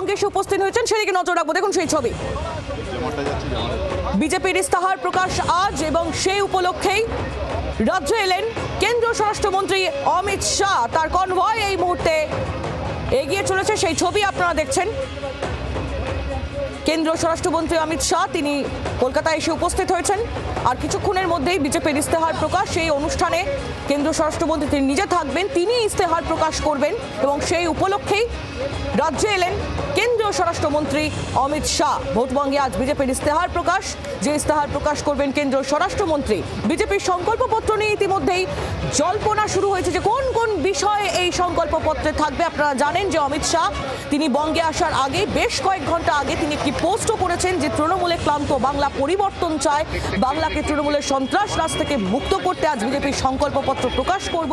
সঙ্গে এসে উপস্থিত হয়েছেন, সেদিকে নজর রাখবো। দেখুন সেই ছবি, বিজেপির ইস্তাহার প্রকাশ আজ, এবং সেই উপলক্ষেই রাজ্যে এলেন কেন্দ্রীয় স্বরাষ্ট্রমন্ত্রী অমিত শাহ। তার কনভয় এই মুহূর্তে এগিয়ে চলেছে, সেই ছবি আপনারা দেখছেন। কেন্দ্রীয় স্বরাষ্ট্রমন্ত্রী অমিত শাহ তিনি কলকাতায় এসে উপস্থিত হয়েছেন, আর কিছুক্ষণের মধ্যেই বিজেপির ইস্তেহার প্রকাশ, সেই অনুষ্ঠানে কেন্দ্রীয় স্বরাষ্ট্রমন্ত্রী তিনি নিজে থাকবেন, তিনি ইস্তেহার প্রকাশ করবেন, এবং সেই উপলক্ষেই রাজ্যে এলেন কেন্দ্রীয় স্বরাষ্ট্রমন্ত্রী অমিত শাহ। ভোটবঙ্গে আজ বিজেপির ইস্তেহার প্রকাশ, যে ইস্তেহার প্রকাশ করবেন কেন্দ্রীয় স্বরাষ্ট্রমন্ত্রী। বিজেপির সংকল্পপত্র নিয়ে ইতিমধ্যেই জল্পনা শুরু হয়েছে যে কোন কোন বিষয়ে এই সংকল্পপত্রে থাকবে। আপনারা জানেন যে অমিত শাহ তিনি বঙ্গে আসার আগে, বেশ কয়েক ঘন্টা আগে তিনি একটি পোস্টও করেছেন যে তৃণমূলে ক্লান্ত বাংলা পরিবর্তন চায়, বাংলাকে তৃণমূলের সন্ত্রাস রাজ থেকে মুক্ত করতে আজ বিজেপির সংকল্পপত্র প্রকাশ করব।